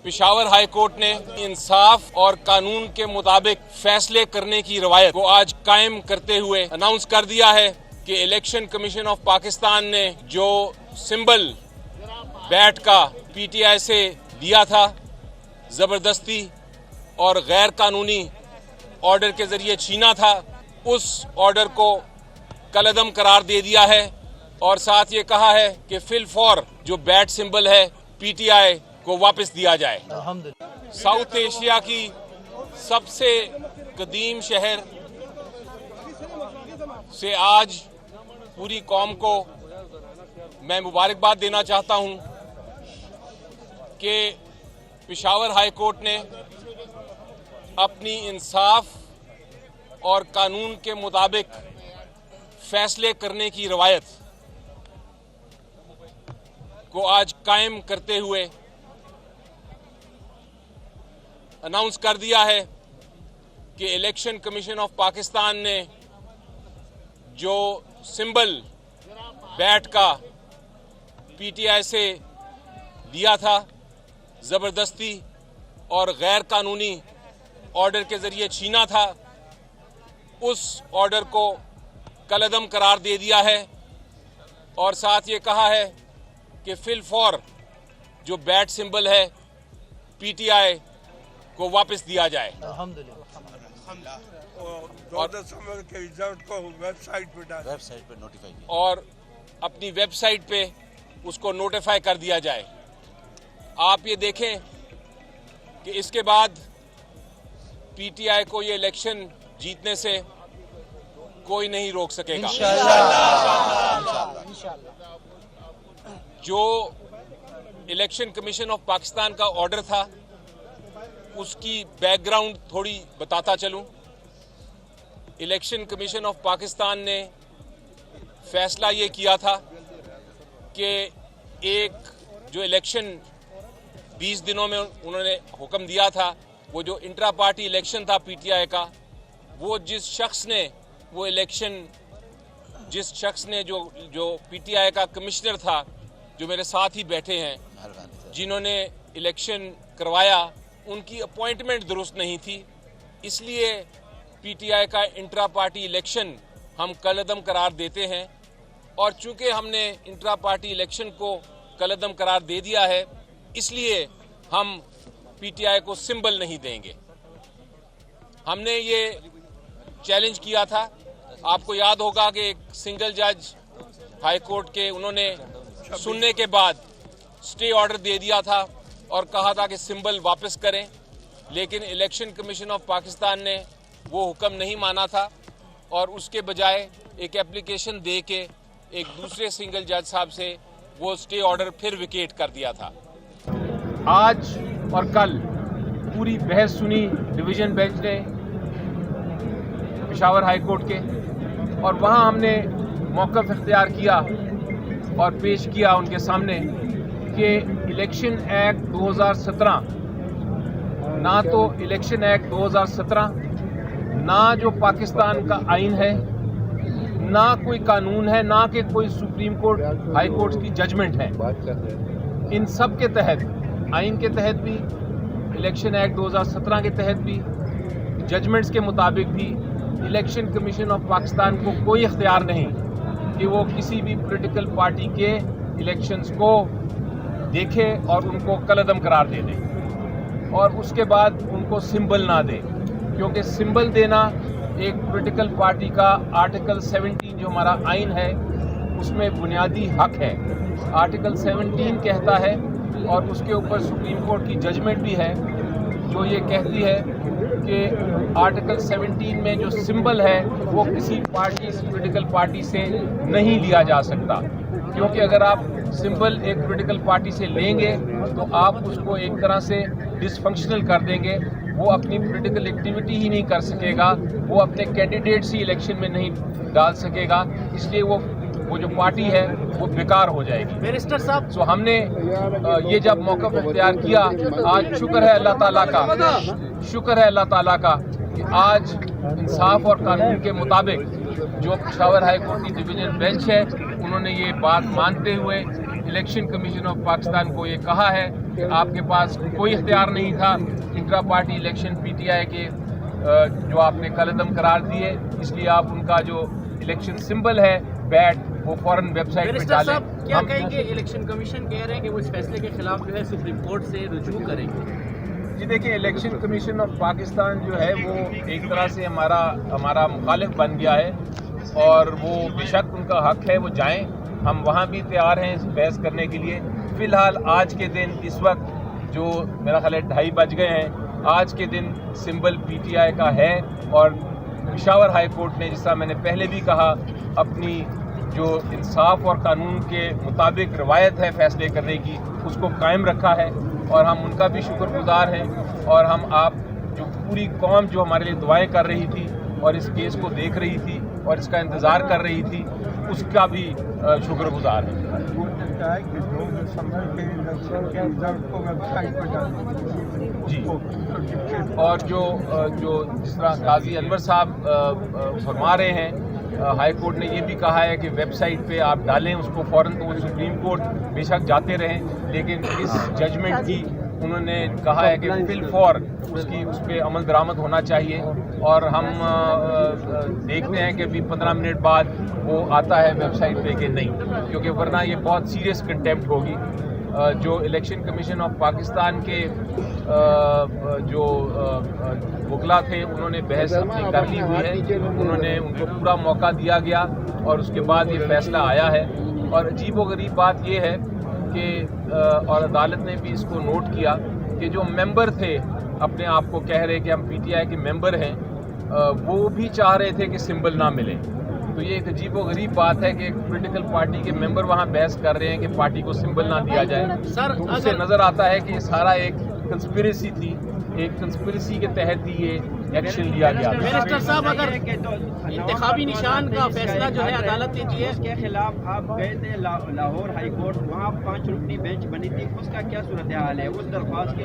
Peshawar high court نے انصاف اور قانون کے مطابق فیصلے کرنے کی روایت کو آج قائم کرتے ہوئے اناؤنس کر دیا ہے کہ الیکشن کمیشن آف پاکستان نے جو سمبل بیٹ کا پی ٹی آئی سے دیا تھا زبردستی اور غیر قانونی آرڈر کے ذریعے چھینا تھا، اس آرڈر کو کالعدم قرار دے دیا ہے اور ساتھ یہ کہا ہے کہ فی الفور جو بیٹ سمبل ہے پی ٹی آئی کو واپس دیا جائے۔ ساؤتھ ایشیا کی سب سے قدیم شہر سے آج پوری قوم کو میں مبارکباد دینا چاہتا ہوں کہ پشاور ہائی کورٹ نے اپنی انصاف اور قانون کے مطابق فیصلے کرنے کی روایت کو آج قائم کرتے ہوئے اناؤنس کر دیا ہے کہ الیکشن کمیشن آف پاکستان نے جو سمبل بیٹ کا پی ٹی آئی سے دیا تھا زبردستی اور غیر قانونی آرڈر کے ذریعے چھینا تھا، اس آرڈر کو کالعدم قرار دے دیا ہے اور ساتھ یہ کہا ہے کہ فی الفور جو بیٹ سمبل ہے پی ٹی آئی کو واپس دیا جائے۔ اور اپنی ویب سائٹ پہ اس کو نوٹیفائی کر دیا جائے۔ آپ یہ دیکھیں کہ اس کے بعد پی ٹی آئی کو یہ الیکشن جیتنے سے کوئی نہیں روک سکے گا۔ جو الیکشن کمیشن آف پاکستان کا آرڈر تھا اس کی بیک گراؤنڈ تھوڑی بتاتا چلوں۔ الیکشن کمیشن آف پاکستان نے فیصلہ یہ کیا تھا کہ ایک جو الیکشن 20 دنوں میں انہوں نے حکم دیا تھا، وہ جو انٹرا پارٹی الیکشن تھا پی ٹی آئی کا، وہ جس شخص نے جو پی ٹی آئی کا کمشنر تھا، جو میرے ساتھ ہی بیٹھے ہیں، جنہوں نے الیکشن کروایا، ان کی اپوائنٹمنٹ درست نہیں تھی، اس لیے پی ٹی آئی کا انٹرا پارٹی الیکشن ہم کالعدم قرار دیتے ہیں، اور چونکہ ہم نے انٹرا پارٹی الیکشن کو کالعدم قرار دے دیا ہے، اس لیے ہم پی ٹی آئی کو سمبل نہیں دیں گے۔ ہم نے یہ چیلنج کیا تھا، آپ کو یاد ہوگا کہ ایک سنگل جج ہائی کورٹ کے انہوں نے سننے کے بعد سٹے آرڈر دے دیا تھا اور کہا تھا کہ سمبل واپس کریں، لیکن الیکشن کمیشن آف پاکستان نے وہ حکم نہیں مانا تھا اور اس کے بجائے ایک اپلیکیشن دے کے ایک دوسرے سنگل جج صاحب سے وہ سٹے آرڈر پھر ویکیٹ کر دیا تھا۔ آج اور کل پوری بحث سنی ڈویژن بینچ نے پشاور ہائی کورٹ کے، اور وہاں ہم نے موقف اختیار کیا اور پیش کیا ان کے سامنے کہ الیکشن ایکٹ 2017 نہ تو الیکشن ایکٹ 2017 نہ جو پاکستان کا آئین ہے، نہ کوئی قانون ہے، نہ کہ کوئی سپریم کورٹ ہائی کورٹ کی ججمنٹ ہے، ان سب کے تحت، آئین کے تحت بھی، الیکشن ایکٹ 2017 کے تحت بھی، ججمنٹس کے مطابق بھی، الیکشن کمیشن آف پاکستان کو کوئی اختیار نہیں کہ وہ کسی بھی پولیٹیکل پارٹی کے الیکشنز کو دیکھے اور ان کو کالعدم قرار دے دے اور اس کے بعد ان کو سمبل نہ دے، کیونکہ سمبل دینا ایک پولیٹیکل پارٹی کا آرٹیکل 17 جو ہمارا آئین ہے اس میں بنیادی حق ہے۔ آرٹیکل 17 کہتا ہے، اور اس کے اوپر سپریم کورٹ کی ججمنٹ بھی ہے جو یہ کہتی ہے کہ آرٹیکل 17 میں جو سمبل ہے وہ کسی پولیٹیکل پارٹی سے نہیں لیا جا سکتا، کیونکہ اگر آپ سمبل ایک پولیٹیکل پارٹی سے لیں گے تو آپ اس کو ایک طرح سے ڈس فنکشنل کر دیں گے، وہ اپنی پولیٹیکل ایکٹیویٹی ہی نہیں کر سکے گا، وہ اپنے کینڈیڈیٹس ہی الیکشن میں نہیں ڈال سکے گا، اس لیے وہ جو پارٹی ہے وہ بیکار ہو جائے گی۔ بیرسٹر صاحب، سو ہم نے یہ جب موقف اختیار کیا، آج شکر ہے اللہ تعالیٰ کا کہ آج انصاف اور قانون کے مطابق جو پشاور ہائی کورٹ کی ڈویژن بینچ ہے، انہوں نے یہ بات مانتے ہوئے الیکشن کمیشن آف پاکستان کو یہ کہا ہے آپ کے پاس کوئی اختیار نہیں تھا intra party election P T I کے جو آپ نے کل عدم قرار دیے، اس لیے آپ ان کا جو الیکشن سمبل ہے بیٹ وہ فوراً ویب سائٹ پہ ڈالیں۔ کیا کہیں گے؟ الیکشن کمیشن کہہ رہے ہیں کہ وہ اس فیصلے کے خلاف جو ہے سپریم کورٹ سے رجوع کریں گے۔ جی دیکھیں، الیکشن کمیشن آف پاکستان جو ہے وہ ایک طرح سے ہمارا مخالف بن گیا ہے، اور وہ بے شک ان کا حق ہے وہ جائیں، ہم وہاں بھی تیار ہیں اس بحث کرنے کے لیے۔ فی الحال آج کے دن اس وقت جو میرا خیال ہے 2:30 بج گئے ہیں، آج کے دن سمبل پی ٹی آئی کا ہے، اور پشاور ہائی کورٹ نے جس طرح میں نے پہلے بھی کہا اپنی جو انصاف اور قانون کے مطابق روایت ہے فیصلے کرنے کی اس کو قائم رکھا ہے، اور ہم ان کا بھی شکر گزار ہیں، اور ہم آپ جو پوری قوم جو ہمارے لیے دعائیں کر رہی تھی اور اس کیس کو دیکھ رہی تھی اور اس کا انتظار کر رہی تھی اس کا بھی شکر گزار ہیں۔ جی، اور جو جس طرح قاضی انور صاحب فرما رہے ہیں، ہائی کورٹ نے یہ بھی کہا ہے کہ ویب سائٹ پہ آپ ڈالیں اس کو فوراً، تو سپریم کورٹ بے شک جاتے رہیں، لیکن اس ججمنٹ کی انہوں نے کہا ہے کہ فی الفور اس پہ عمل درآمد ہونا چاہیے، اور ہم دیکھتے ہیں کہ ابھی 15 منٹ بعد وہ آتا ہے ویب سائٹ پہ کہ نہیں، کیونکہ ورنہ یہ بہت سیریس کنٹیمپٹ ہوگی۔ جو الیکشن کمیشن آف پاکستان کے جو وکلا تھے انہوں نے بحث اپنی کر لی ہوئی ہے، انہوں نے ان کو پورا موقع دیا گیا اور اس کے بعد یہ فیصلہ آیا ہے۔ اور عجیب و غریب بات یہ ہے کہ اور عدالت نے بھی اس کو نوٹ کیا کہ جو ممبر تھے اپنے آپ کو کہہ رہے کہ ہم پی ٹی آئی کے ممبر ہیں، وہ بھی چاہ رہے تھے کہ سمبل نہ ملے۔ تو یہ ایک عجیب و غریب بات ہے کہ ایک پولیٹیکل پارٹی کے ممبر وہاں بحث کر رہے ہیں کہ پارٹی کو سمبل نہ دیا جائے۔ تو اس سے نظر آتا ہے کہ یہ سارا ایک کنسپریسی تھی، ایک کنسپریسی کے تحت ہی یہ ایکشن لیا گیا۔ منسٹر صاحب، اگر انتخابی نشان کا فیصلہ جو ہے عدالت نے دیا اس کے خلاف آپ گئے تھے لاہور ہائی کورٹ، وہاں 5 رکنی بینچ بنی تھی، اس کا کیا صورتحال ہے؟ اس درخواست کی